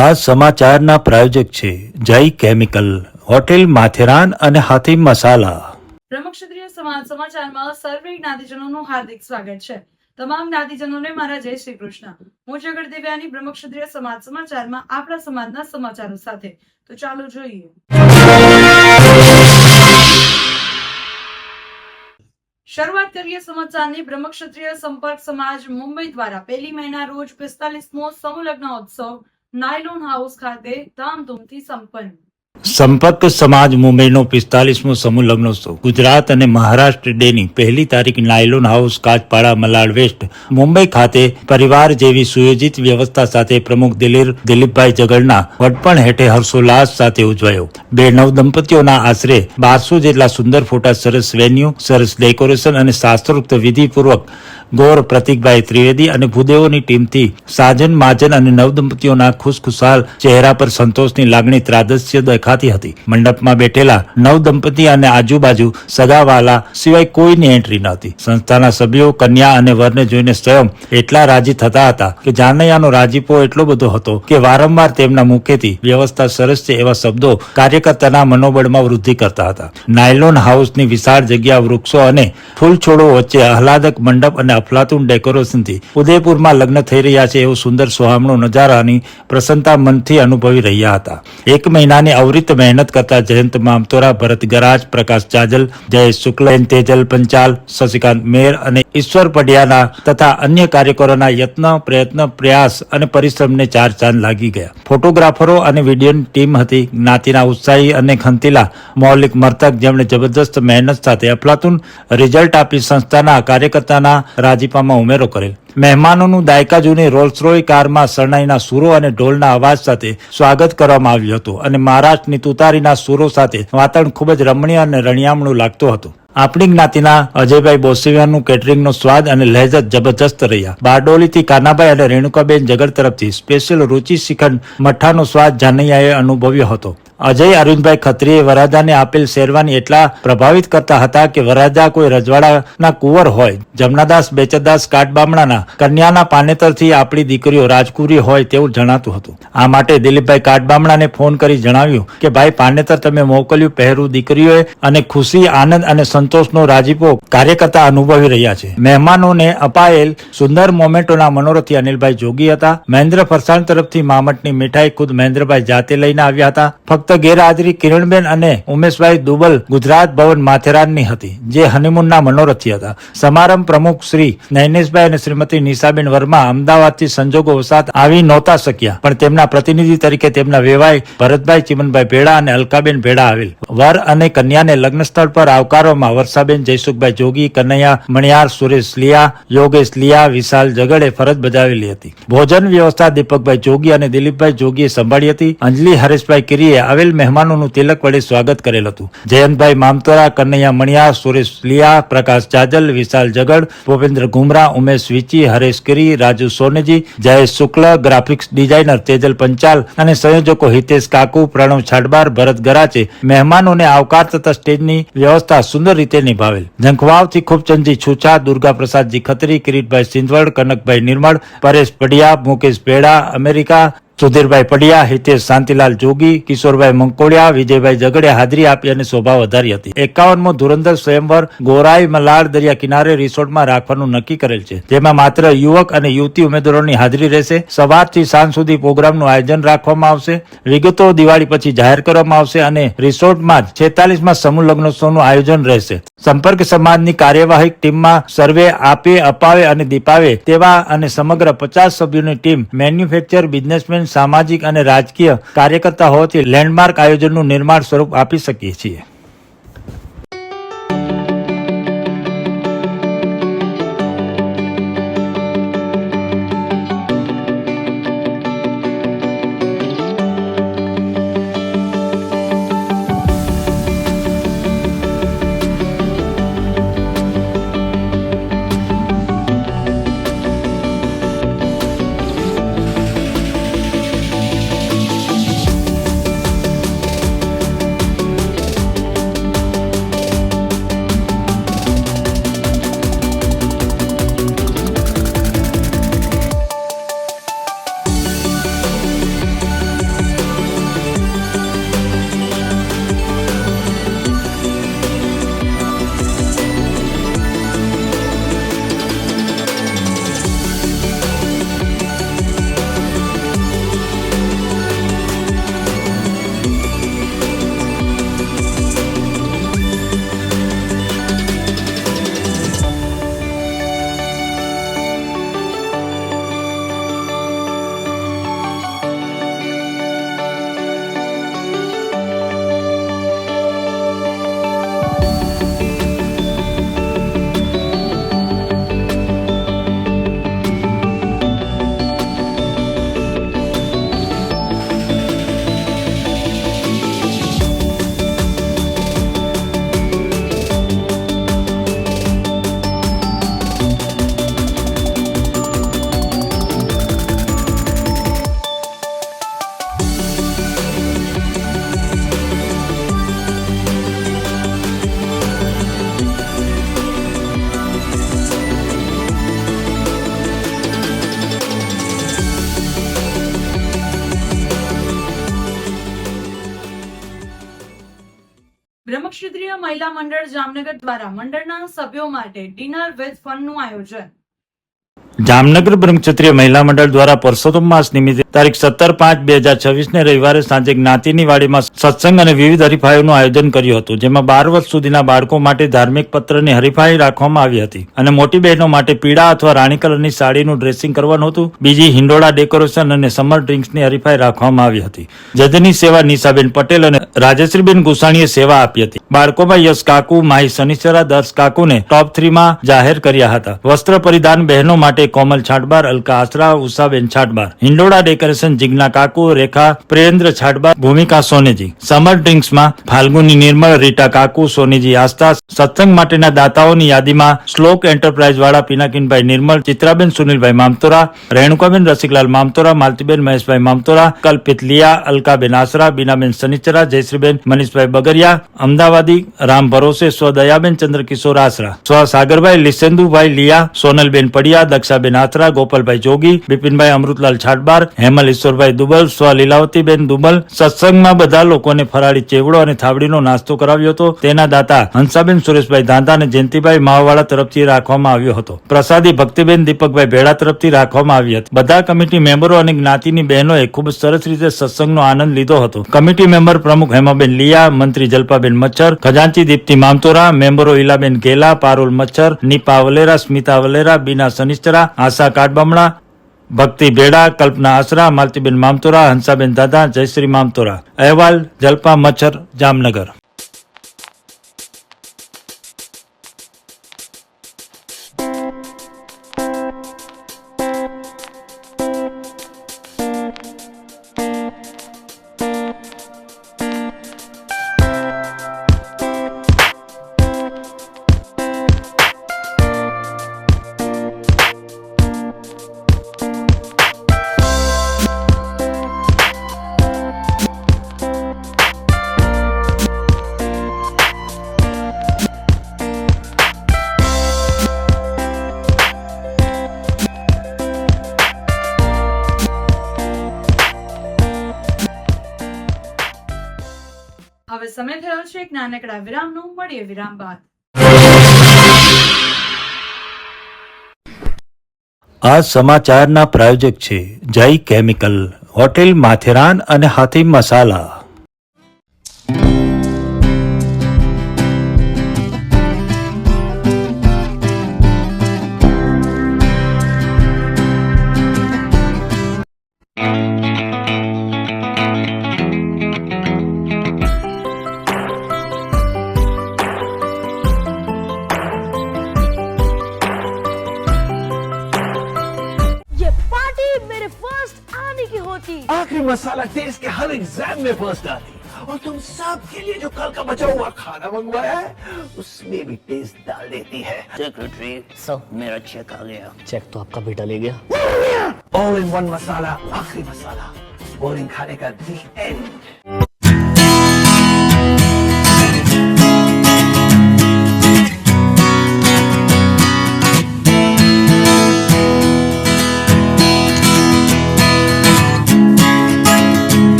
આ સમાચારના પ્રાયોજક છે જય કેમિકલ, હોટેલ માથેરાન અને હાથીમ મસાલા. બ્રહ્મક્ષત્રિય સમાજ સમાચારમાં સર્વે જ્ઞાતિજનોનું હાર્દિક સ્વાગત છે. તમામ જ્ઞાતિજનોને મારા જય શ્રી કૃષ્ણ. હું જગત દેવ્યાની બ્રહ્મક્ષત્રિય સમાજ સમાચારમાં આપણા સમાજના સમાચારો સાથે. તો ચાલો જોઈએ. શરૂઆત કરીએ સમાચારની. બ્રહ્મક્ષત્રિય સંપર્ક સમાજ મુંબઈ દ્વારા 1 મહિના રોજ 45મો સમૂહ લગ્નોત્સવ નાયલોન હાઉસ ખાતે ધામધૂમથી સંપન્ન. સંપર્ક સમાજ મુંબઈનો 45મો સમૂહ લગ્નોત્સવ ગુજરાત અને મહારાષ્ટ્ર ડેની 1 તારીખ nylon house Kachpada Malad west Mumbai ખાતે પરિવાર જેવી સુયોજિત વ્યવસ્થા સાથે પ્રમુખ દિલીપભાઈ જગડના વડપણ હેઠે હર્ષોલ્લાસ સાથે ઉજવાયો. બે નવદંપતીઓના આશરે 1200 જેટલા સુંદર ફોટા, સરસ વેન્યુ, સરસ ડેકોરેશન અને શાસ્ત્રોક્ત વિધિપૂર્વક ગોર પ્રતિકભાઈ ત્રિવેદી અને ભૂદેવોની ટીમથી સાજન માજન અને નવદંપતીઓના ખુશખુશાલ ચહેરા પર સંતોષની લાગણી ત્રાદસ્ય દેખાતી હતી. મંડપમાં બેઠેલા નવદંપતી અને આજુબાજુ સગાવાલા સિવાય કોઈની એન્ટ્રી ન હતી. સંસ્થાના સભ્યો કન્યા અને વરને જોઈને સ્વયં એટલા રાજી થતા હતા કે જાનૈયાનો રાજીપો એટલો બધો હતો કે વારંવાર તેમના મુખેથી વ્યવસ્થા સરસ છે એવા શબ્દો કાર્યકર્તાના મનોબળમાં વૃદ્ધિ કરતા હતા. નાયલોન હાઉસની વિશાળ જગ્યા, વૃક્ષો અને ફૂલછોડો વચ્ચે આહલાદક મંડપ અને અફલાતુન ડેકોરેશનથી ઉદયપુરમાં લગ્ન થઈ રહ્યા છે એવો સુંદર સોહામણો નજારાની પ્રસન્નતા મનથી અનુભવી રહ્યા હતા. 1 મહિનાની અવિરત મહેનત કરતા જયંત મામતોરા, ભરત ગરાજ, પ્રકાશ ચાજલ, જયેશ શુક્લ, તેજલ પંચાલ, શશિકાંત મેર અને ઈશ્વર પડિયાના તથા અન્ય કાર્યકરોના યત્ન, પ્રયત્ન, પ્રયાસ અને પરિશ્રમને 4 ચાંદ લાગી ગયા. ફોટોગ્રાફરો અને વિડીયોની ટીમ હતી. જ્ઞાતિના ઉત્સાહી અને ખંતીલા મૌલિક મર્તક જેમણે જબરદસ્ત મહેનત સાથે અફલાતુન રિઝલ્ટ આપી સંસ્થાના કાર્યકર્તાના રાજીપામાં ઉમેરો કરેલ. મહેમાનોનું દાયકા જૂની રોલ્સ રોય કારમાં શરણાઈના સૂરો અને ઢોલના અવાજ સાથે સ્વાગત કરવામાં આવ્યું હતું અને મહારાષ્ટ્રની તુતારીના સૂરો સાથે વાતાવરણ ખૂબ જ રમણીય અને રણિયામણું લાગતું હતું. આપણી જ્ઞાતિના અજયભાઈ બોસીવિયાનું કેટરિંગનો સ્વાદ અને લહેજત જબરજસ્ત રહ્યા. બારડોલીથી કાનાભાઈ અને રેણુકાબેન જગડ તરફથી સ્પેશિયલ રુચિ શ્રીખંડ મઠ્ઠાનો સ્વાદ જાનૈયાએ અનુભવ્યો હતો. અજય અરવિંદભાઈ ખત્રીએ વરરાજાને આપેલ શેરવાની એટલા પ્રભાવિત કરતા હતા કે વરરાજા કોઈ રજવાડાના કુંવર હોય. જમનાદાસ બેચરદાસ કાઠબામણાના કન્યાના પાનેતરથી આપણી દીકરીઓ રાજકુરી હોય તેવું જણાતું હતું. આ માટે દિલીપભાઈ કાઠબામણાને ફોન કરી જણાવ્યું કે ભાઈ, પાનેતર તમે મોકલ્યું પહેરું દીકરીઓએ અને ખુશી, આનંદ અને સંતોષનો રાજીપો કાર્યકર્તા અનુભવી રહ્યા છે. મહેમાનોને અપાયેલ સુંદર મોમેન્ટોના મનોરથી અનિલભાઈ જોગી હતા. મહેન્દ્ર ફરસાણ તરફથી મામટની મીઠાઈ ખુદ મહેન્દ્રભાઈ જાતે લઈને આવ્યા હતા. ફક્ત ગેરહાજરી કિરણબેન અને ઉમેશભાઈ દુબલ ગુજરાત ભવન માથેરાનની હતી, જે હનીમૂનના મનોરથી હતા. સમારંભ પ્રમુખ શ્રી નૈનેશભાઈ અને શ્રીમતી નિશાબેન વર્મા અમદાવાદથી સંજોગો વસાત આવી નહોતા શક્યા, પણ તેમના પ્રતિનિધિ તરીકે તેમના વેવાઈ ભરતભાઈ ચિમનભાઈ ભેડા અને અલકાબેન ભેડા આવેલ. વર અને કન્યાને લગ્ન સ્થળ પર આવકારવામાં વર્ષાબેન જયસુખભાઈ જોગી, કનૈયા મણિયાર, સુરેશ લિયા, યોગેશ લિયા, વિશાલ જગડે ફરજ બજાવેલી હતી. ભોજન વ્યવસ્થા દીપકભાઈ જોગી અને દિલીપભાઈ જોગીએ સંભાળી હતી. અંજલિ હરેશભાઈ કિરીએ આવેલ મહેમાનોનું તિલક વડે સ્વાગત કરેલ હતું. જયંતભાઈ મામતોરા, કનૈયા મણિયાર, સુરેશ લિયા, પ્રકાશ ચાજલ, વિશાલ જગડ, ભૂપેન્દ્ર ગુમરા, ઉમેશ વિચી, હરેશ કિરી, રાજુ સોનેજી, જયેશ શુક્લ, ગ્રાફિક્સ ડિઝાઇનર તેજલ પંચાલ અને સંયોજકો હિતેશ કાકુ, પ્રણવ છાડબાર, ભરત ગરાચે મહેમાનોને આવકાર તથા સ્ટેજની વ્યવસ્થા સુંદર રીતે નિભાવેલ. ઝંખવાવથી ખૂબચંદજી છુછા, દુર્ગા પ્રસાદજી ખત્રી, કિરીટભાઈ સિંધવડ, કનકભાઈ નિર્મળ, પરેશ પડિયા, મુકેશ ભેડા અમેરિકા, સુધીરભાઈ પડિયા, હિતેશ શાંતિલાલ જોગી, કિશોરભાઈ મંકોડિયા, વિજયભાઈ જગડે હાજરી આપી અને શોભા વધારી હતી. 51મો ધુરંધર સ્વયંવર ગોરાઈ મલાડ દરિયા કિનારે રિસોર્ટમાં રાખવાનું નક્કી કરેલ છે, જેમાં માત્ર યુવક અને યુવતી ઉમેદવારોની હાજરી રહેશે. સવારથી સાંજ સુધી પ્રોગ્રામનું આયોજન રાખવામાં આવશે. વિગતો દિવાળી પછી જાહેર કરવામાં આવશે અને રિસોર્ટમાં 46મા સમૂહ લગ્નોત્સવનું આયોજન રહેશે. સંપર્ક સમાજની કાર્યવાહક ટીમમાં સર્વે આપે, અપાવે અને દીપાવે તેવા અને સમગ્ર 50 સભ્યોની ટીમ મેન્યુફેક્ચર, બિઝનેસમેન, સામાજિક અને રાજકીય કાર્યકર્તા હોવાથી લેન્ડમાર્ક આયોજનનું નિર્માણ સ્વરૂપ આપી શકીએ છીએ. બ્રહ્મક્ષત્રિય મહિલા મંડળ જામનગર દ્વારા મંડળના સભ્યો માટે ડિનર વિથ ફનનું આયોજન. જામનગર બ્રહ્મક્ષત્રિય મહિલા મંડળ દ્વારા પરસોત્તમ માસ નિમિત્તે તારીખ 17/5/2026 ને રવિવારે સાંજે જ્ઞાતિની વાડીમાં સત્સંગ અને વિવિધ હરીફાઈઓનું આયોજન કર્યું હતું, જેમાં 12 વર્ષ સુધીના બાળકો માટે ધાર્મિક પત્રની હરીફાઈ રાખવામાં આવી હતી અને મોટી બહેનો માટે પીળા અથવા રાણી કલરની સાડીનું ડ્રેસિંગ કરવાનું હતું. બીજી હિંડોળા ડેકોરેશન અને સમર ડ્રિંક્સની હરીફાઈ રાખવામાં આવી હતી. જજની સેવા નિશાબેન પટેલ અને રાજેશ્રીબેન ગુસાણીએ સેવા આપી હતી. બાળકોમાં યશ કાકુ, માહી સનીચરા, દર્શ કાકુને ટોપ 3 માં જાહેર કર્યા હતા. વસ્ત્ર પરિધાન બહેનો માટે કોમલ છાટબાર, અલકા આસરા, ઉષાબેન છાટબાર. હિંડોળા ડેકોરેશન જિજ્ઞા કાકુ, રેખા, પ્રિયેન્દ્ર છાટબાર, ભૂમિકા સોનેજી. સમર ડ્રિંક્સમાં ફાલ્ગુની નિર્મળ, રીટા કાકુ, સોનીજી આસ્થા. સત્સંગ માટેના દાતાઓની યાદીમાં શ્લોક એન્ટરપ્રાઇઝ વાળા પિનાકીનભાઈ નિર્મળ, ચિત્રાબેન સુનિલભાઈ મામતોરા, રેણુકાબેન રસિકલાલ મામતોરા, માલતીબેન મહેશભાઈ મામતોરા, કલ્પિત લિયા, અલકાબેન આસરા, બીનાબેન સનીચરા, જયશ્રીબેન મનીષભાઈ બગરિયા, અમદાવાદી, રામ ભરોસે, સ્વ દયાબેન ચંદ્રકિશોર આસરા, સ્વ સાગરભાઈ લિસેન્દુભાઈ લિયા, સોનલબેન પડિયા, દક્ષાબેન આત્રા, ગોપાલભાઈ જોગી, બિપિનભાઈ અમૃતલાલ છાટબાર, હેમલ ઈશ્વરભાઈ દુબલ, સ્વ લીલાવતીબેન દુબલ. સત્સંગમાં બધા લોકોને ફરાળી ચેવડો અને થાબડીનો નાસ્તો કરાવ્યો હતો. તેના દાતા હંસાબેન સુરેશભાઈ દાંતા અને જયંતિભાઈ માવાવાળા તરફથી રાખવામાં આવ્યો હતો. પ્રસાદી ભક્તિબેન દીપકભાઈ ભેડા તરફથી રાખવામાં આવી હતી. બધા કમિટી મેમ્બરો અને જ્ઞાતિની બહેનોએ ખૂબ સરસ રીતે સત્સંગનો આનંદ લીધો હતો. કમિટી મેમ્બર પ્રમુખ હેમાબેન લિયા, મંત્રી જલ્પાબેન મચ્છર, ખજાનચી દીપ્તિ મામતોરા, મેમ્બરો ઈલાબેન ગેલા, પારુલ મચ્છર, નીપા વલેરા, સ્મિતા વલેરા, બીના સનિસ્તરા, આશા કાટબમણા, ભક્તિ ભેડા, કલ્પના આસરા, માલતીબેન મામતોરા, હંસાબેન દાદા, જયશ્રી મામતોરા. અહેવાલ જલ્પા મચ્છર, જામનગર. હવે સમય થયો છે એક નાનકડા વિરામનો. મળીએ વિરામ બાદ. આ સમાચારના પ્રાયોજક છે જય કેમિકલ, હોટેલ માથેરાન અને હાથી મસાલા. ये पार्टी मेरे फर्स्ट आने की होती। आखिरी मसाला टेस्ट के हर एग्जाम में फर्स्ट आती और तुम सब के लिए जो कल का बचा हुआ खाना मंगवाया है उसमें भी टेस्ट डाल देती है। सेक्रेटरी सर मेरा चेक आ गया। चेक तो आपका बेटा ले गया। ऑल इन वन मसाला, आखिरी मसाला, बोरिंग खाने का दी एंड।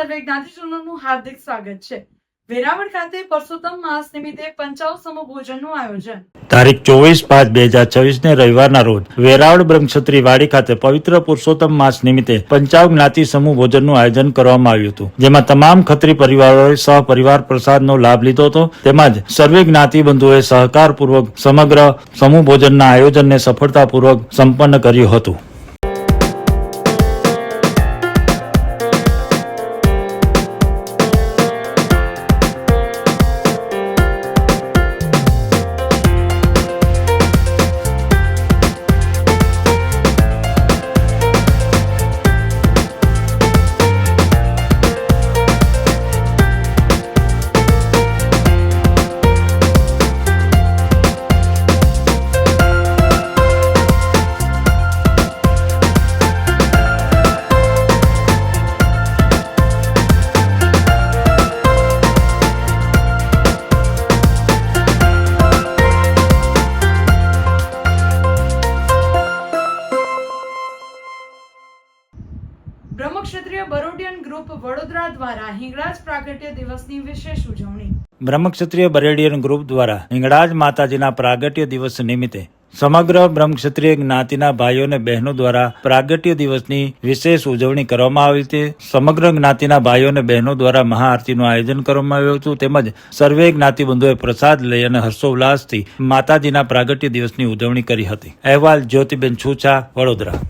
સર્વે જ્ઞાતિજનોનું હાર્દિક સ્વાગત છે. વેરાવળ ખાતે પરસોત્તમ માસ નિમિત્તે 55 સમૂહ ભોજનનું આયોજન. તારીખ 24/5/2026 ને રવિવારના રોજ વેરાવળ બ્રહ્મક્ષત્રી વાડી ખાતે પવિત્ર પુરુષોત્તમ માસ નિમિત્તે 55 જ્ઞાતિ સમૂહ ભોજનનું આયોજન કરવામાં આવ્યું હતું, જેમાં તમામ ખત્રી પરિવારોએ સહપરિવાર પ્રસાદનો લાભ લીધો હતો. તેમજ સર્વે જ્ઞાતિ બંધુઓએ સહકારપૂર્વક સમગ્ર સમૂહ ભોજનના આયોજનને સફળતાપૂર્વક સંપન્ન કર્યું હતું. બ્રહ્મક્ષત્રિય બરોડિયન ગ્રુપ વડોદરા દ્વારા હિંગળાજ પ્રાગટ્ય દિવસની વિશેષ ઉજવણી. બ્રહ્મક્ષત્રિય બરેડિયન ગ્રુપ દ્વારા હિંગળાજ માતાજીના પ્રાગટ્ય દિવસ નિમિત્તે સમગ્ર બ્રહ્મક્ષત્રિય જ્ઞાતિના ભાઈઓ અને બહેનો દ્વારા પ્રાગટ્ય દિવસની વિશેષ ઉજવણી કરવામાં આવી હતી. સમગ્ર જ્ઞાતિના ભાઈઓ અને બહેનો દ્વારા મહાઆરતીનું આયોજન કરવામાં આવ્યું હતું. તેમજ સર્વે જ્ઞાતિ બંધુઓએ પ્રસાદ લઈ અને હર્ષોલ્લાસથી માતાજીના પ્રાગટ્ય દિવસની ઉજવણી કરી હતી. અહેવાલ જ્યોતિબેન છુછા, વડોદરા.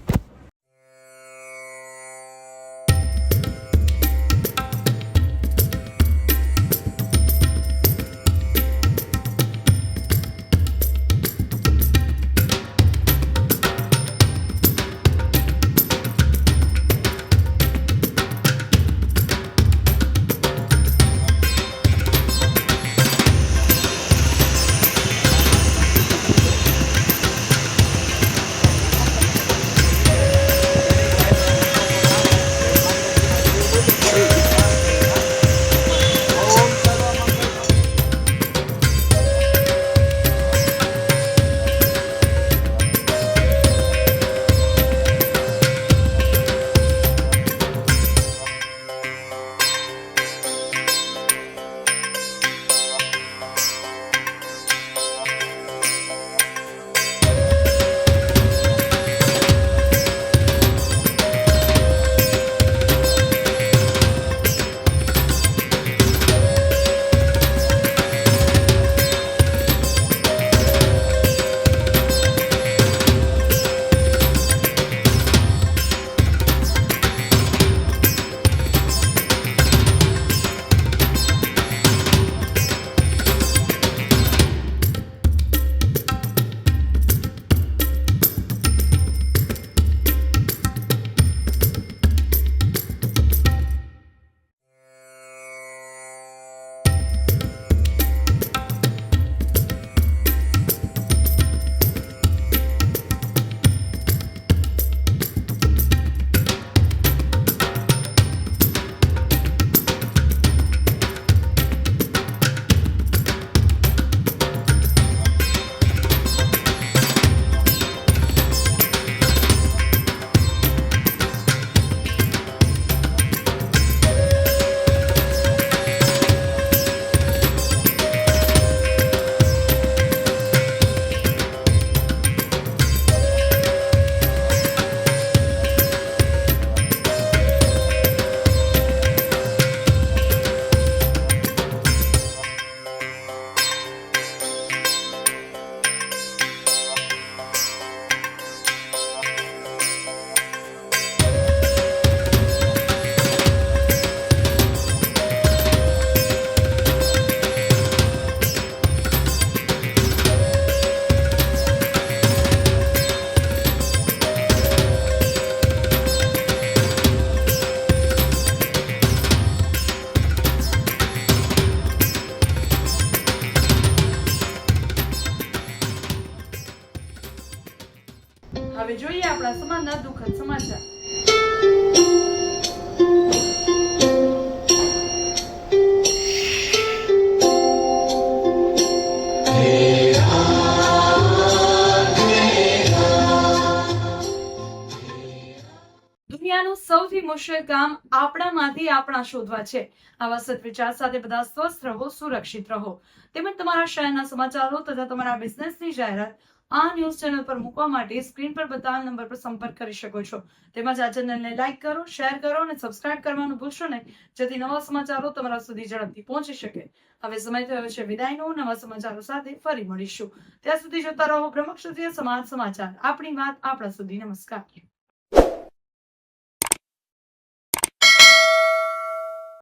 હવે જોઈએ આપણા સમાજના દુઃખદ સમાચાર. દુનિયાનું સૌથી સૌથી મુશ્કેલ કામ આપણામાંથી આપણા શોધવા છે. આવા સદવિચાર સાથે બધા સ્વસ્થ રહો, સુરક્ષિત રહો. તેમજ તમારા શહેરના સમાચારો તથા તમારા બિઝનેસની જાહેરાત આ ન્યૂઝ ચેનલ પર મૂકવા માટે સ્ક્રીન પર બતાવેલ નંબર પર સંપર્ક કરી શકો છો. તેમજ આ ચેનલને લાઈક કરો, શેર કરો અને સબસ્ક્રાઇબ કરવાનું ભૂલશો નહીં, જેથી નવા સમાચારો તમારા સુધી ઝડપથી પહોંચી શકે. હવે સમય થયો છે વિદાયનો. નવા સમાચારો સાથે ફરી મળીશું. ત્યાં સુધી જોતા રહો બ્રહ્મક્ષત્રિય સમાજ સમાચાર. આપણી વાત આપણા સુધી. નમસ્કાર.